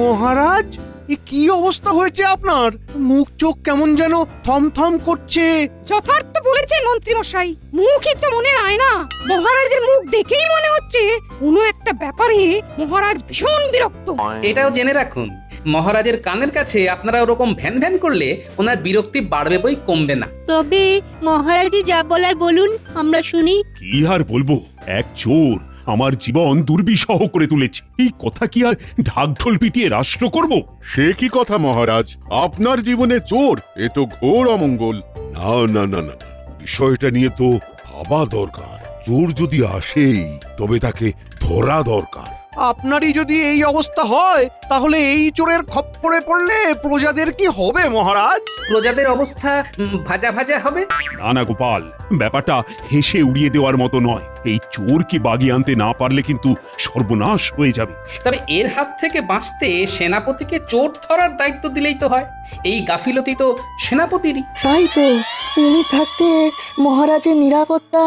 মহারাজ, এ কি অবস্থা হয়েছে আপনার? মুখ চোখ কেমন যেন থমথম করছে। যথার্থ বলেছেন মন্ত্রী মশাই, মুখই তো মনের আয়না। মহারাজের মুখ দেখেই মনে হচ্ছে কোনো একটা ব্যাপারে মহারাজ ভীষণ বিরক্ত। এটাও জেনে রাখুন, মহারাজের কানের কাছে আপনারা ওরকম ভ্যান ভ্যান করলে ওনার বিরক্তি বাড়বে বই কমবে না। তবে মহারাজে যা বলার বলুন, আমরা শুনি। কি আর বলবো, এক চোর আমার জীবন দুর্বিষহ করে তুলেছে। এই কথা কি আর ঢাকঢোল পিটিয়ে রাষ্ট্র করব? সে কি কথা মহারাজ, আপনার জীবনে চোর? এ তো ঘোর অমঙ্গল। না না না না, বিষয়টা নিয়ে তো ভাবা দরকার। চোর যদি আসেই তবে তাকে ধরা দরকার। আপনারই যদি এই অবস্থা হয় তাহলে এই চোরের খপ্পরে পড়লে প্রজাদের কি হবে মহারাজ? প্রজাদের অবস্থা ভাজা ভাজা হবে। না না গোপাল, ব্যাপারটা হেসে উড়িয়ে দেওয়ার মতো নয়। এই চোরকে বাগিয়ে আনতে না পারলে কিন্তু সর্বনাশ হয়ে যাবে। তবে এর হাত থেকে বাঁচতে সেনাপতিকে চোর ধরার দায়িত্ব দিলেই তো হয়। এই গাফিলতি তো সেনাপতিরই। তাই তো, উনি থাকতে মহারাজের নিরাপত্তা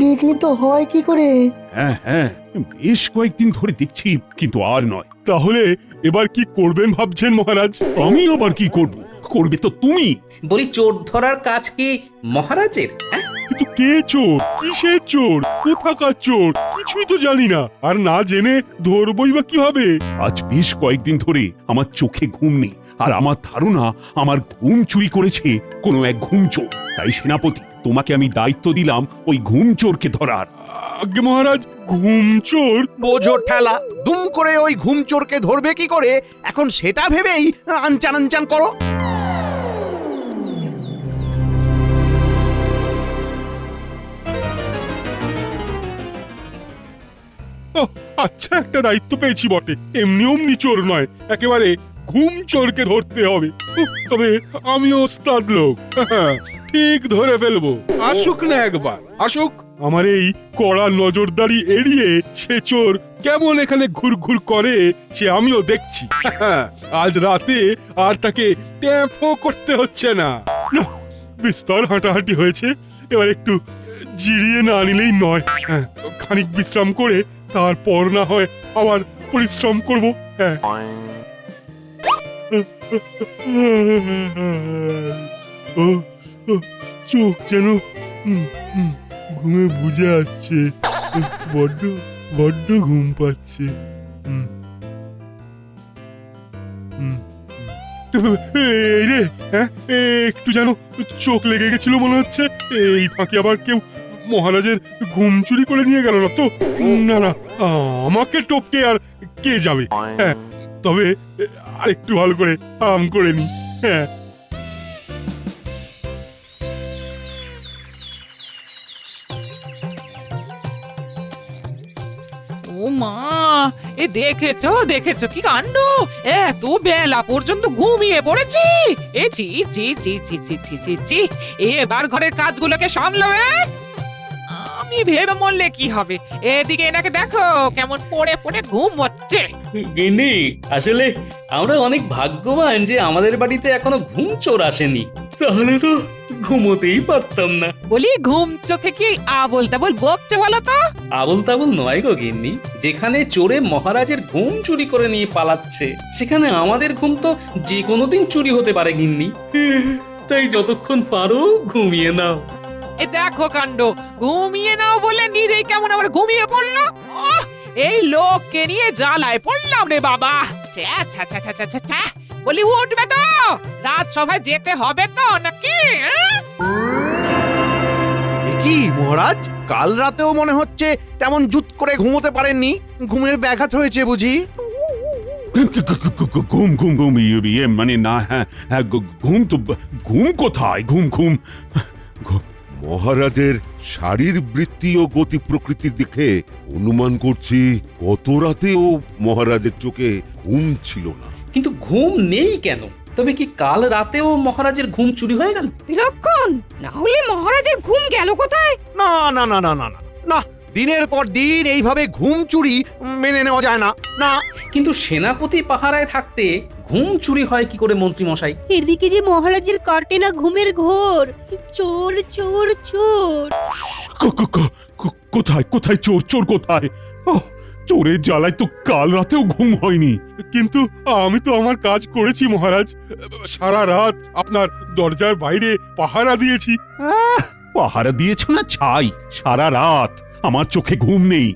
বিঘ্নিত হয় কি করে? হ্যাঁ হ্যাঁ, বেশ কয়েকদিন ধরে দেখছি, কিন্তু আর নয়। তাহলে এবার কি করবেন ভাবছেন মহারাজ? আমি আবার কি করব? করবে তো তুমি। বলি, চোর ধরার কাজ কি মহারাজের? হ্যাঁ, কিন্তু কে চোর, কিসের চোর, কোথাকার চোর কিছুই তো জানি না। আর না জেনে ধরবই বা কিভাবে? আজ বেশ কয়েকদিন ধরে আমার চোখে ঘুম নেই, আর আমার ধারণা আমার ঘুম চুরি করেছে কোনো এক ঘুম চোর। তাই সেনাপতি, তোমাকে আমি দায়িত্ব দিলাম ওই ঘুম চোরকে ধরার। আজ্ঞে মহারাজ, ঘুম চোর? বোঝো ঠেলা, দুম করে ওই ঘুম চোরকে ধরবে কি করে, এখন সেটা ভেবেই আনচান আনচান করো। ওহ, আচ্ছা, একটা দায়িত্ব পেয়েছি বটে। এমনি অমনি চোর নয়, একেবারে ঘুম চোরকে ধরতে হবে। তবে আমি ওস্তাদ লোক, ঠিক ধরে ফেলবো। আসুক না একবার, আসুক। আমার এই কড়া নজরদারি এড়িয়ে সে চোর কেমন এখানে ঘুরঘুর করে সে আমিও দেখছি। আজ রাতে আর তাকে ট্যাপও করতে হচ্ছে না। নাহ, বিস্তর হাঁটাহাঁটি হয়েছে, এবার একটু জিরিয়ে না নিলেই নয়। খানিক বিশ্রাম করে তারপর না হয় আবার পরিশ্রম করব। হ্যাঁ, চোখ যেন ঘুমে বুঝে আসছে, বড্ড বড্ড ঘুম পাচ্ছে। এই রে, হ্যাঁ, একটু যেন চোখ লেগে গেছিল মনে হচ্ছে। এই ফাঁকে আবার কেউ মহারাজের ঘুম চুরি করে নিয়ে গেল না তো? না না, আমাকে টপকে আর কে যাবে? হ্যাঁ, তবে আরেকটু ভালো করে আরাম করে নি। হ্যাঁ, ও মা, এ দেখেছো দেখেছো কি কাণ্ড! এত বেলা পর্যন্ত ঘুমিয়ে পড়েছি। এ ছি ছি ছি ছি ছি ছি ছি ছি, এবার ঘরের কাজগুলোকে সামলাবে। আমি ভেবে মরলে কি হবে, এদিকে এনাকে দেখো কেমন পড়ে পড়ে ঘুম হচ্ছে। গিন্নি, আসলে আমরা অনেক ভাগ্যবান যে আমাদের বাড়িতে এখনো ঘুম চোর আসেনি, তাহলে তো ঘুমোতেই পারতাম না। বলি, ঘুম চোখে কি আবোল তাবোল বকছে বলো তো? আবল তাবল নয় গো গিন্নি, যেখানে চোরে মহারাজের ঘুম চুরি করে নিয়ে পালাচ্ছে সেখানে আমাদের ঘুম তো যে কোনো দিন চুরি হতে পারে গিন্নি। তাই যতক্ষণ পারো ঘুমিয়ে নাও। এ দেখো কাণ্ড, ঘুমিয়ে নাও বলে নিজেই কেমন আবার ঘুমিয়ে পড়লো। ওহ, এই লোককে নিয়ে জ্বালায় পড়লাম রে বাবা। ছ্যা ছ্যা ছ্যা ছ্যা ছ্যা ছ্যা। বলি, উঠবে তো? রাত সভায় যেতে হবে তো নাকি? কি মহারাজ, কাল রাতেও মনে হচ্ছে তেমন জুত করে ঘুমোতে পারেননি, ঘুমের ব্যাঘাত হয়েছে বুঝি? ঘুম ঘুম ঘুম, ইয়ে মানে না, হ্যাঁ হ্যাঁ, ঘুম তো ঘুম কোথায়? ঘুম ঘুম ঘুম। মহারাজের শারীরবৃত্তি ও গতি প্রকৃতি দেখে অনুমান করছি গত রাতেও মহারাজের চোখে ঘুম ছিল না। কিন্তু ঘুম নেই কেন? তবে কি কাল রাতেও মহারাজের ঘুম চুরি হয়ে গেল? বিলক্ষণ, না হলে মহারাজের ঘুম গেল কোথায়? না না না না না না না, দিনের পর দিন এইভাবে ঘুম চুরি মেনে নেওয়া যায় না। না, কিন্তু সেনাপতি পাহারায় থাকতে ঘুম চুরি হয় কি করে মন্ত্রী মশাই? এদিকে যে মহারাজের কাটে না ঘুমের ঘোর। চোর চোর চোর। কোথায় কোথায় চোর? চোর কোথায়? ও, চোরের জ্বালায় তো কাল রাতেও ঘুম হয়নি। কিন্তু আমি তো আমার কাজ করেছি মহারাজ। সারা রাত আপনার দরজার বাইরে পাহারা দিয়েছি। পাহারা দিয়েছ না ছাই, সারা রাত আমার চোখে ঘুম নেই।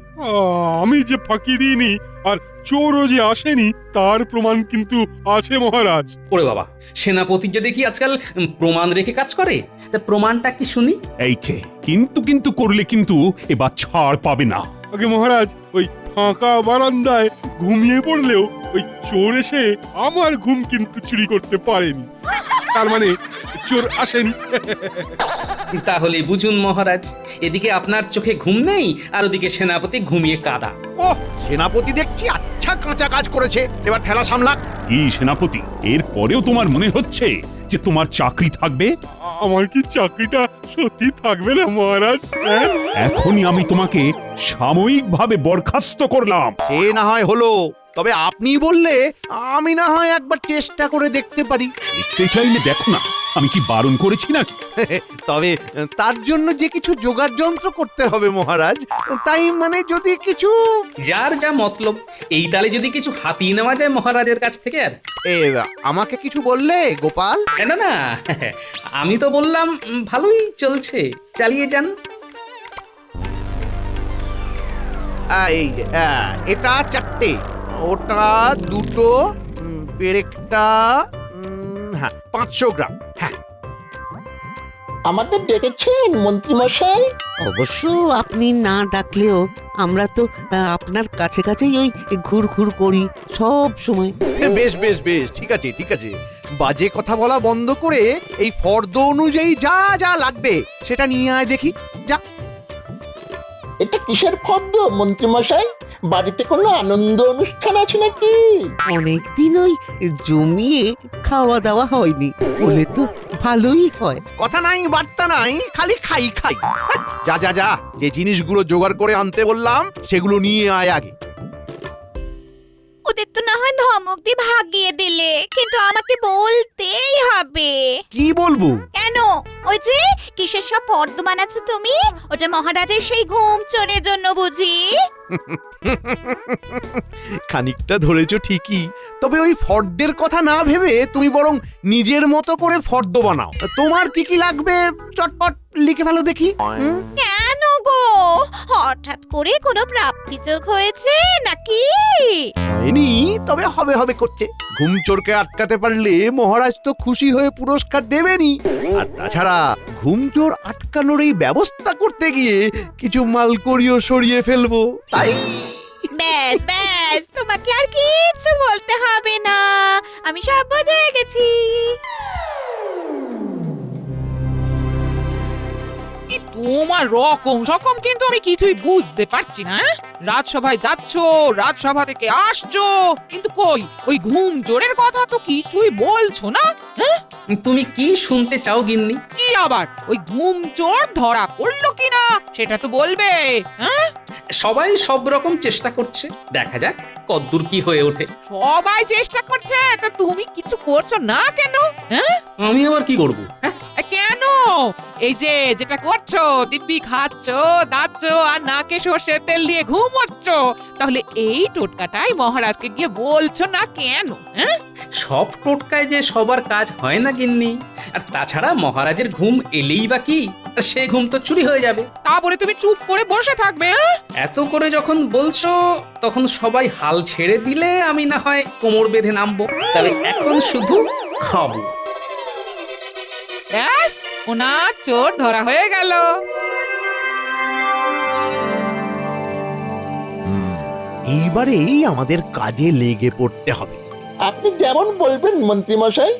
আমি যে ফাঁকি দিইনি আর চোরও যে আসেনি তার প্রমাণ কিন্তু আছে মহারাজ। ওরে বাবা, সেনাপতি যে দেখি আজকাল প্রমাণ রেখে কাজ করে, তা প্রমাণটা কি শুনি? এই যে কিন্তু করলে কিন্তু এবার ছাড় পাবে না। আগে মহারাজ, ওই ফাঁকা বারান্দায় ঘুমিয়ে পড়লেও ওই চোর এসে আমার ঘুম কিন্তু চুরি করতে পারেনি। তার মানে চোর আসেনি। তাহলে বুঝুন মহারাজ, এদিকে আপনার চোখে ঘুম নেই আর ওদিকে সেনাপতি ঘুমিয়ে কাদা। ও সেনাপতি দেখছি আচ্ছা কাঁচা কাজ করেছে, এবার ঠেলা সামলা। কি সেনাপতি, এর পরেও তোমার মনে হচ্ছে যে তোমার চাকরি থাকবে? আমার কি চাকরিটা সত্যি থাকবে না মহারাজ? হ্যাঁ? এখনই আমি তোমাকে সাময়িকভাবে বরখাস্ত করলাম। সে না হয় হলো, তবে আপনি বললে আমি না হয় একবার চেষ্টা করে দেখতে পারি। দেখতে চাইলে দেখো না, আমি কি বারণ করেছি নাকি? তবে তার জন্য যে কিছু জোগাড় যন্ত্র করতে হবে মহারাজ, তাই মানে যদি কিছু যার যা মতলব, এই তালে যদি কিছু হাতিয়ে নেওয়া যায় মহারাজের কাছ থেকে। আর এ, আমাকে কিছু বললে গোপাল? না না, আমি তো বললাম ভালোই চলছে, চালিয়ে যান। এই এটা 4টে, ওটা 2টো, পেরেকটা হ্যাঁ 500 গ্রাম। হ্যাঁ আমাদের ডেকেছেন মন্ত্রীমশাই? অবশ্য আপনি না ডাকলেও আমরা তো আপনার কাছে কাছেই ওই ঘুর করি সব সময়। বেশ বেশ বেশ, ঠিক আছে ঠিক আছে, বাজে কথা বলা বন্ধ করে এই ফর্দ অনুযায়ী যা যা লাগবে সেটা নিয়ে আয় দেখি। যা। এটা কিসের ফর্দ মন্ত্রীমশাই? বাড়িতে কোনো আনন্দ অনুষ্ঠান আছে নাকি? অনেকদিন ওই জমিয়ে খাওয়া দাওয়া হয়নি, বলে তো ভালোই হয়। কথা নাই বার্তা নাই, খালি খাই খাই। হ্যাঁ, যা যা যা, যে জিনিসগুলো জোগাড় করে আনতে বললাম সেগুলো নিয়ে আয় আগে। ওদের তো না হয় ধমক দিয়ে ভাগিয়ে দিলে, কিন্তু আমাকে বলতেই হবে। কি বলবো? কেন? ওই যে কিসের সব ফর্দ বানাচ্ছ তুমি, ওটা মহারাজের সেই ঘুম চোরের জন্য বুঝি? খানিকটা ধরেছো ঠিকই, তবে ওই ফর্দের কথা না ভেবে তুমি বরং নিজের মতো করে ফর্দ বানাও। তোমার কি কি লাগবে চটপট লিখে ফেলো দেখি। কেন গো, হঠাৎ করে কোনো প্রাপ্তি যোগ হয়েছে নাকি? হয়নি, তবে হবে হবে করছে। ঘুম চোরকে আটকাতে পারলে মহারাজ তো খুশি হয়ে পুরস্কার দেবেনই। আর তাছাড়া ঘুম চোর আটকানোর এই ব্যবস্থা করতে গিয়ে কিছু মালকড়িও সরিয়ে ফেলবো, তাই। ব্যাস ব্যাস, তোমাকে আর কিছু বলতে হবে না, আমি সব বুঝে গেছি। তোমার রকম সকম কিন্তু আমি কিছুই বুঝতে পারছি না। রাজসভায় যাচ্ছ, রাজসভা থেকে আসছো, কিন্তু কই ওই ঘুম চোরের কথা তো কিছুই বলছো না। হ্যাঁ, তুমি কি শুনতে চাও গিন্নি? কি আবার ওই ঘুম চোর ধরা পড়লো কিনা সেটা তো বলবে। হ্যাঁ, সবাই সব রকম চেষ্টা করছে, দেখা যাক কদ্দূর কি হয়ে ওঠে। সবাই চেষ্টা করছে, তা তুমি কিছু করছো না কেন? হ্যাঁ, আমি আবার কি করব? হ্যাঁ, কেন? এই যে যেটা করছো, দিব্যি খাচ্ছ, দাচ্ছ আর নাকে সর্ষের তেল দিয়ে ঘুমোচ্ছ, তাহলে এই টোটকাটাই মহারাজকে গিয়ে বলছো না কেন? হ্যাঁ, সব টোটকায় যে সবার কাজ হয় না গিন্নি। আর তাছাড়া মহারাজের ঘুম এলেই বা কি, আর সে ঘুম তো চুরি হয়ে যাবে। তা বলে তুমি চুপ করে বসে থাকবে? হ্যাঁ, এত করে যখন বলছো, তখন সবাই হাল ছেড়ে দিলে আমি না হয় কোমর বেঁধে নামবো। তবে এখন শুধু খাবো। ব্যাস, ওনার চোর ধরা হয়ে গেল। এইবারেই আমাদের কাজে লেগে পড়তে হবে। আপনি যেমন বলবেন মন্ত্রীমশাই।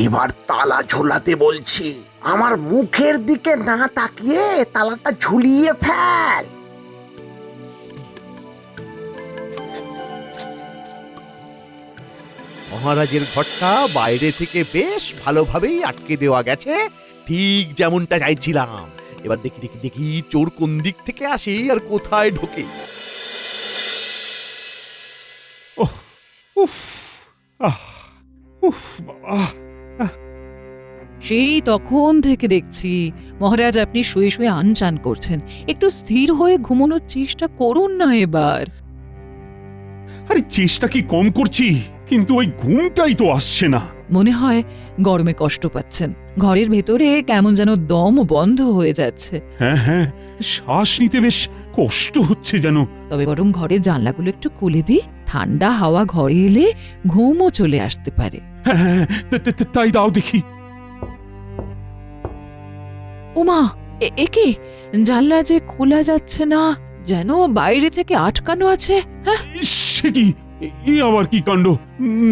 এবার তালা ঝোলাতে বলছি, আমার মুখের দিকে না তাকিয়ে তালাটা ঝুলিয়ে ফেল। মহারাজের ঘরটা বাইরে থেকে বেশ ভালোভাবেই আটকে দেওয়া গেছে, ঠিক যেমনটা চাইছিলাম। এবার দেখি দেখি দেখি চোর কোন দিক থেকে আসে আর কোথায় ঢোকে। ওহ, উফ আহ উফ বাবা সেই তখন থেকে দেখছি মহারাজ আপনি শুয়ে শুয়ে আনচান করছেন। একটু স্থির হয়ে ঘুমানোর চেষ্টা করুন না এবার। আরে চেষ্টা কি কম করছি, কিন্তু ওই ঘুমটাই তো আসছে না। মনে হয় গরমে কষ্ট পাচ্ছেন, ঘরের ভেতরে কেমন যেন দম বন্ধ হয়ে যাচ্ছে। হ্যাঁ হ্যাঁ, শ্বাস নিতে বেশ কষ্ট হচ্ছে যেন। তবে বরং ঘরের জানলাগুলো একটু খুলে দিই, ঠান্ডা হাওয়া ঘরে এলে ঘুমও চলে আসতে পারে। হ্যাঁ হ্যাঁ, তাই দাও দেখি। ওমা, একে জানলা যে খোলা যাচ্ছে না, যেন বাইরে থেকে আটকানো আছে। হ্যাঁ, সে কি, এ আবার কি কাণ্ড!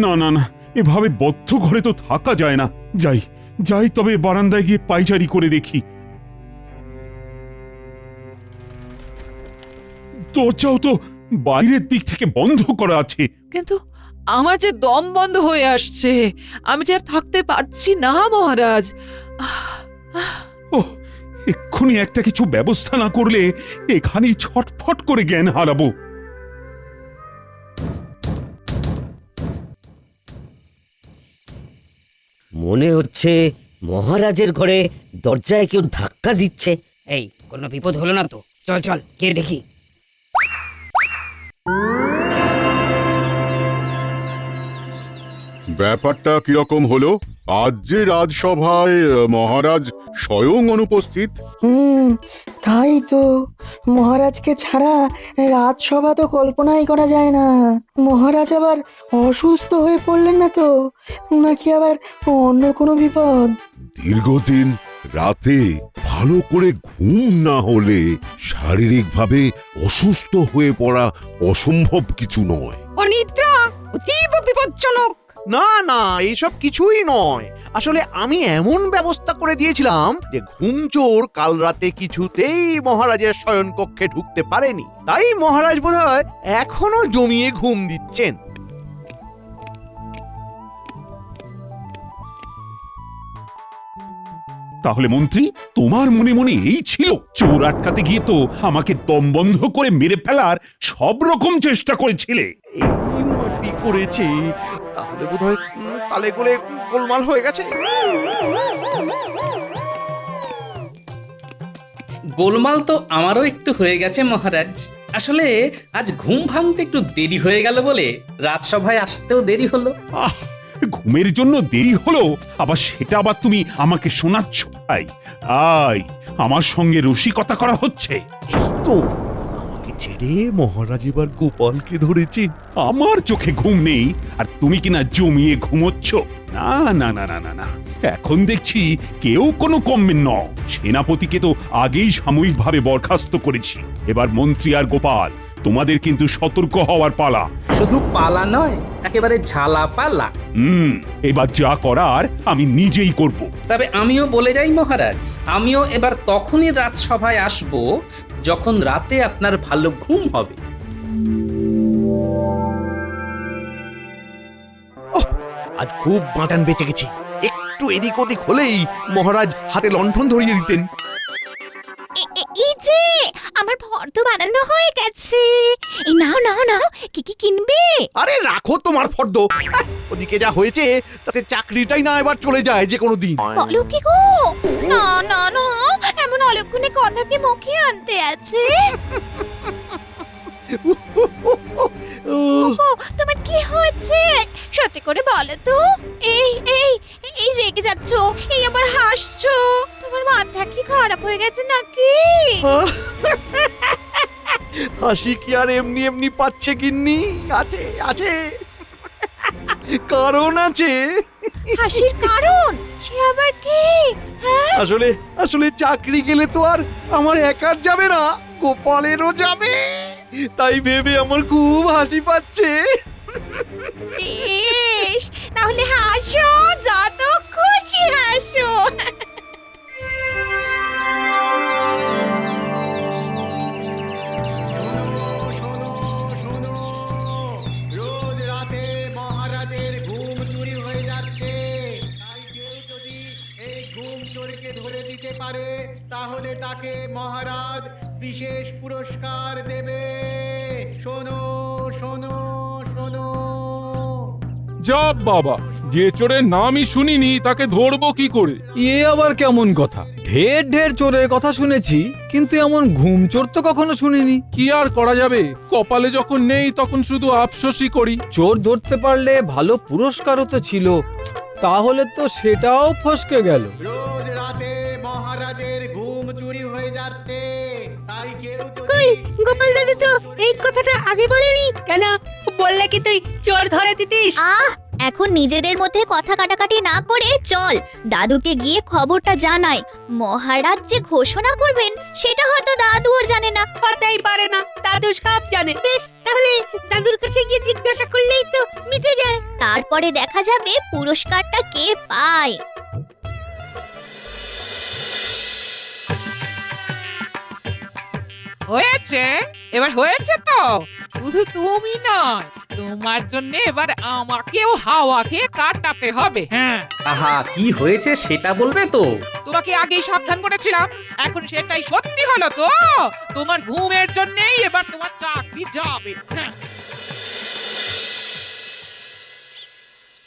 না না না, এভাবে বদ্ধ ঘরে তো থাকা যায় না। যাই যাই, তবে বারান্দায় গিয়ে পায়চারি করে দেখি। দরজাও তো বাইরের দিক থেকে বন্ধ করা আছে। কিন্তু আমার যে দম বন্ধ হয়ে আসছে, আমি যে আর থাকতে পারছি না মহারাজ। ও, এক্ষুনি একটা কিছু ব্যবস্থা না করলে এখানেই ছটফট করে জ্ঞান হারাবো। মনে হচ্ছে মহারাজের ঘরে দরজায় কেউ ধাক্কা দিচ্ছে। এই কোনো বিপদ হলো না তো? চল চল কে দেখি। ব্যাপারটা কিরকম হলো? আজ যে রাজসভায় মহারাজ স্বয়ং অনুপস্থিত। তাই তো, মহারাজকে ছাড়া রাজসভা তো কল্পনাই করা যায় না। মহারাজ আবার অসুস্থ হয়ে পড়লেন না তো, নাকি আবার অন্য কোনো বিপদ? দীর্ঘদিন রাতে ভালো করে ঘুম না হলে শারীরিকভাবে অসুস্থ হয়ে পড়া অসম্ভব কিছু নয়। অনিদ্রা অতীব বিপজ্জনক। না না, এইসব কিছুই নয়। আসলে আমি এমন ব্যবস্থা করে দিয়েছিলাম যে ঘুমচোর কাল রাতে কিছুতেই মহারাজের শয়ন কক্ষে ঢুকতে পারেনি। তাই মহারাজ বোধহয় এখনো জমিয়ে ঘুম দিচ্ছেন। তাহলে মন্ত্রী, তোমার মনে মনে এই ছিল? চোর আটকাতে গিয়ে তো আমাকে দম বন্ধ করে মেরে ফেলার সব রকম চেষ্টা করেছিলে। এই মাটি করেছে, তাহলে বোধহয় তালে গোলে গোলমাল হয়ে গেছে। গোলমাল তো আমারও একটু হয়ে গেছে মহারাজ। আসলে আজ ঘুম ভাঙতে একটু দেরি হয়ে গেল বলে রাজসভায় আসতেও দেরি হলো। আহ, ঘুমের জন্য দেরি হলো, আবার সেটা আবার তুমি আমাকে শোনাচ্ছ? আই, আমার সঙ্গে রসিকতা করা হচ্ছে তো আমাকে ছেড়ে মহারাজ এবার গোপালকে ধরেছে। আমার চোখে ঘুম নেই আর তুমি কিনা জমিয়ে ঘুমোচ্ছ? না না না না না না, এখন দেখছি কেউ কোনো কমের ন। সেনাপতিকে তো আগেই সাময়িকভাবে বরখাস্ত করেছি। এবার মন্ত্রী আর গোপাল, তোমাদের কিন্তু সতর্ক হওয়ার পালা। শুধু পালা নয়, একেবারে ঝালা পালা। এবার যা করার আমি নিজেই করব। তবে আমিও বলে যাই মহারাজ, আমিও এবার তখনই রাজসভায় আসব যখন রাতে আপনার ভালো ঘুম হবে। আজ খুব বাঁচান বেঁচে গেছে। একটু এদিক ওদিক হলেই মহারাজ হাতে লণ্ঠন ধরিয়ে দিতেন। এই যে আমার ফর্দ বানানো হয়ে গেছে। এই নাও নাও নাও, কি কি কিনবে? আরে রাখো তোমার ফর্দ। ওদিকে যা হয়েছে তাতে চাকরিটাই না এবার চলে যায় যে কোনো দিন। বলো কি গো? না না না, এমন অলক্ষণে কথা কি মুখে আনতে আছে? ওগো, তোমার কি হয়েছে? সত্যি করে বলো তো। এই এই এই রেগে যাচ্ছ, এই আবার হাসছো। তোমার মাথা কি খারাপ হয়ে গেছে নাকি? হাসি কি আর এমনি এমনি পাচ্ছে গিন্নি? আছে আছে, কারণ আছে। হাসির কারণ সে আবার কি? হ্যাঁ, আসলে আসলে চাকরি গেলে তো আর আমার একার যাবে না, গোপালেরও যাবে। তাই ভেবে আমার খুব হাসি পাচ্ছে। বেশ, তাহলে হাসো, যত খুশি হাসো। রোজ রাতে মহারাজের ঘুম চুরি হয়ে যাচ্ছে। তাই কেউ যদি এই ঘুম চোরকে ধরে দিতে পারে, তাহলে তাকে মহারাজ বিশেষ পুরস্কার দেবে। শোনো শোনো শোনো। যা বাবা, যে চোরের নামই শুনিনি তাকে ধরবো কি করে? এ আবার কেমন কথা? ঢের ঢের চোরের কথা শুনেছি, কিন্তু এমন ঘুম চোর তো কখনো শুনিনি। কি আর করা যাবে, কপালে যখন নেই তখন শুধু আফসোসই করি। চোর ধরতে পারলে ভালো পুরস্কারও তো ছিল, তাহলে তো সেটাও ফসকে গেল। রোজ রাতে মহারাজের ঘুম চুরি হয়ে যাচ্ছে, তাই কেউ কই গোপাল দাদু তো এই কথাটা আগে বলেনি কেন? বললে কি তুই চোর ধরে দিতিস? এখন নিজেদের মধ্যে কথা কাটাকাটি না করে চল দাদুকে গিয়ে খবরটা জানাই। মহারাজ যে ঘোষণা করবেন সেটা হয়তো দাদুও জানে না। হতেই পারে না, দাদু সব জানে। বেশ, তাহলে দাদুর কাছে গিয়ে জিজ্ঞাসা করলেই তো মিটে যায়। তারপরে দেখা যাবে পুরস্কারটা কে পায়। হয়েছে, এবার হয়েছে তো। শুধু তুমি নয়, তোমার জন্য এবার আমাকেও হাওয়া খেয়ে কাটাতে হবে। হ্যাঁ, আহা, কি হয়েছে সেটা বলবে তো? তোমাকে আগেই সাবধান করেছিলাম, এখন সেটাই সত্যি হলো তো। তোমার ঘুমের জন্যই এবার তোমার চাকরি যাবে। হ্যাঁ,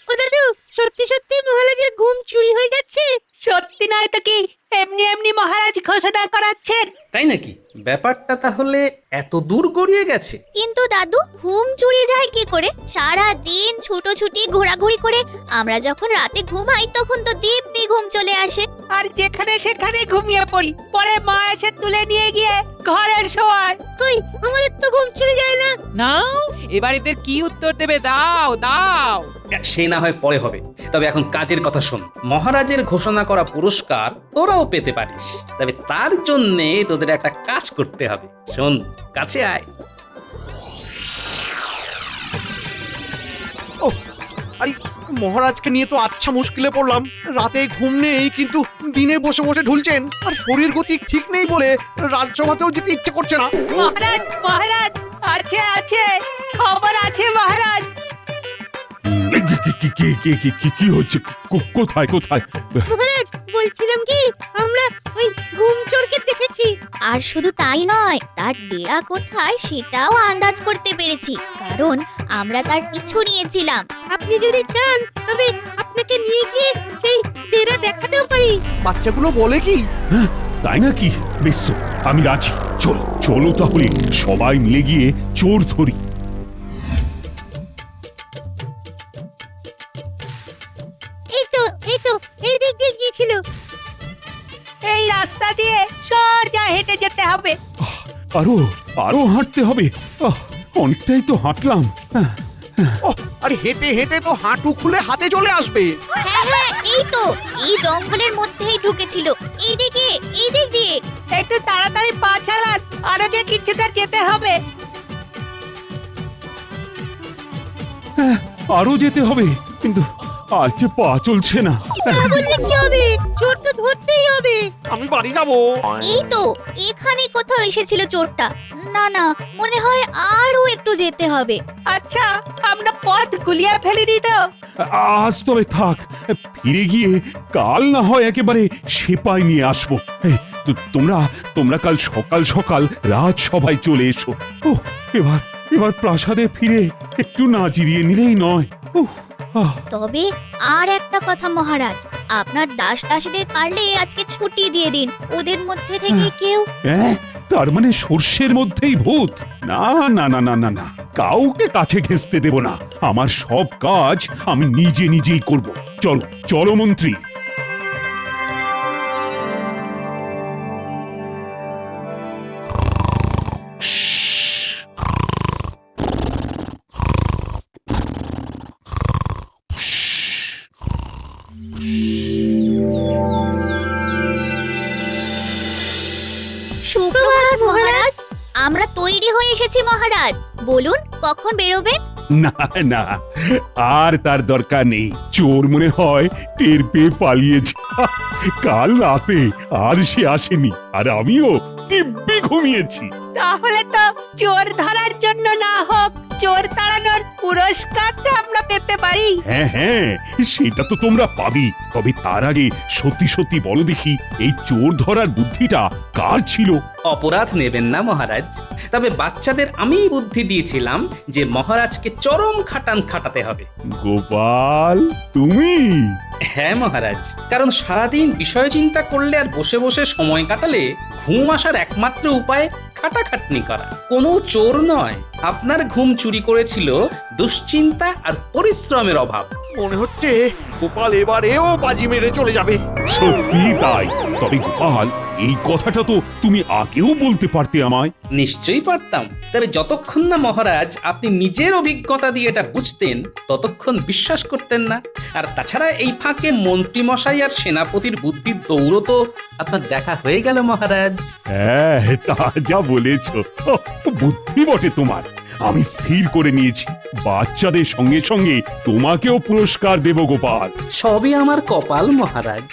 ও দাদু, সত্যি সত্যি মহারাজের ঘুম চুরি হয়ে যাচ্ছে? সত্যি নয় তো কি, এমনি এমনি মহারাজ ঘোষণা করাচ্ছেন। তাই নাকি? ব্যাপারটা তাহলে এত দূর গড়িয়ে গেছে। কিন্তু দাদু, ঘুম চুরি যায় কি করে? সারা দিন ছুটোছুটি ঘোরাঘুরি করে আমরা যখন রাতে ঘুমাই তখন তো দিব্যি ঘুম চলে আসে। আর যেখানে সেখানে ঘুমিয়ে পড়ি, পরে মা এসে তুলে নিয়ে গিয়ে ঘরের শোয়ায়। কই, আমাদের তো ঘুম চুরি যায় না। নাও, এবার এদের কি উত্তর দেবে? দাও দাও। সে না হয় পরে হবে, তবে এখন কাজের কথা শোন। মহারাজের ঘোষণা করা পুরস্কার তোরাও পেতে পারিস, তবে তার জন্যে তোদের একটা কাজ করতে হবে। শোন, কাছে আয়। ও আরে, মহারাজকে নিয়ে তো আচ্ছা মুশকিলে পড়লাম। রাতে ঘুম নেই, কিন্তু দিনে বসে বসে ঢুলছেন, আর শরীর গতি ঠিক নেই বলে রাজসভাতেও যেতে ইচ্ছে করছে না। মহারাজ, মহারাজ আছে, আছে খবর আছে মহারাজ। কি হচ্ছে? কোথায় কোথায়? মহারাজ, বলছিলাম কি, আমরা ওই ঘুম চোরকে দেখেছি। আর শুধু তাই নয়, তার ডেরা কোথায় সেটাও আন্দাজ করতে পেরেছি, কারণ আমরা তার পিছু নিয়েছিলাম। আপনি যদি চান তবে আপনাকে নিয়ে গিয়ে সেই ডেরা দেখাতেও পারি। বাচ্চাগুলো বলে কি? হ্যাঁ, তাই নাকি? বেশ তো, আমি রাজি। চলো চলো তাহলে সবাই মিলে গিয়ে চোর ধরি। এই দিক দিয়ে গিয়েছিল। এই রাস্তা দিয়ে সোজা হেঁটে যেতে হবে। আরো আরো হাঁটতে হবে। অনেকটাই তো হাঁটলাম। আরে হেঁটে হেঁটে তো হাঁটু খুলে হাতে চলে আসবে। হ্যাঁ হ্যাঁ, এই তো, এই জঙ্গলের মধ্যেই ঢুকেছিল। এই দিক দিয়ে। একটু তাড়াতাড়ি পা চালান, আরো যে কিছুটা যেতে হবে। আরো যেতে হবে, কিন্তু আজ যে পা চলছে না। বললে কি হবে, চোর তো ধরতেই হবে। আমি বাড়ি যাব। এই তো, এখানে কোথাও এসেছিল চোরটা। না না, মনে হয় আরো একটু যেতে হবে। আচ্ছা, আমরা পথ গুলিয়ে ফেলিনি তো? আজ তবে থাক, ফিরে গিয়ে কাল না হয় একেবারে সেপাই নিয়ে আসবো। তোমরা কাল সকাল সকাল রাজসভায় চলে এসো। এবার প্রাসাদে ফিরে একটু না জিরিয়ে নিলেই নয়। তবে আর একটা কথা মহারাজ, আপনার দাসদের পারলে আজকে ছুটি দিয়ে দিন। ওদের মধ্যে থেকে কেউ। তার মানে সর্ষের মধ্যেই ভূত? না না না না না না, কাউকে কাছে ঘেঁষতে দেব না। আমার সব কাজ আমি নিজেই করব। চলো চলো মন্ত্রী। সুপ্রভাত মহারাজ, আমরা তৈরি হয়ে এসেছি মহারাজ। বলুন কখন বেরোবেন? না না, আর তার দরকার নেই। চোর মনে হয় টের পেয়ে পালিয়েছে। কাল রাতে আর সে আসেনি, আর আমিও দিব্যি ঘুমিয়েছি। তাহলে তো চোর ধরার জন্য না হোক, চোর তাড়ানোর পুরস্কারটা আমরা পেতে পারি? হ্যাঁ হ্যাঁ, সেটা তো তোমরা পাবি। তবে তার আগে সত্যি সত্যি বলো দেখি, এই চোর ধরার বুদ্ধিটা কার ছিল? অপরাধ নেবেন না মহারাজ, তবে বাচ্চাদের আমিই বুদ্ধি দিয়েছিলাম যে মহারাজকে চরম খাটান খাটাতে হবে। গোপাল, তুমি? হ্যাঁ মহারাজ, কারণ সারাদিন বিষয় চিন্তা করলে আর বসে বসে সময় কাটালে ঘুম আসার একমাত্র উপায় খাটাখাটনি করা। কোনো চোর নয়, আপনার ঘুম চুরি করেছিল দুশ্চিন্তা আর পরিশ্রমের অভাব। মনে হচ্ছে গোপাল এবারেও বাজি মেরে চলে যাবে। সত্যি তাই। তবে গোপাল, এই কথাটা তো তুমি আগেও বলতে পারতে আমায়। নিশ্চয়ই পারতাম, তবে যতক্ষণ না মহারাজ আপনি নিজের অভিজ্ঞতা দিয়ে এটা বুঝতেন ততক্ষণ বিশ্বাস করতেন না। আর তাছাড়া এই ফাঁকে মন্ত্রী মশাই আর সেনাপতির বুদ্ধির দৌড়ও তো আপনার দেখা হয়ে গেল মহারাজ। হ্যাঁ, তা যা বলেছ, বুদ্ধি বটে তোমার। আমি স্থির করে নিয়েছি, বাচ্চাদের সঙ্গে সঙ্গে তোমাকেও পুরস্কার দেব গোপাল। সবই আমার কপাল মহারাজ।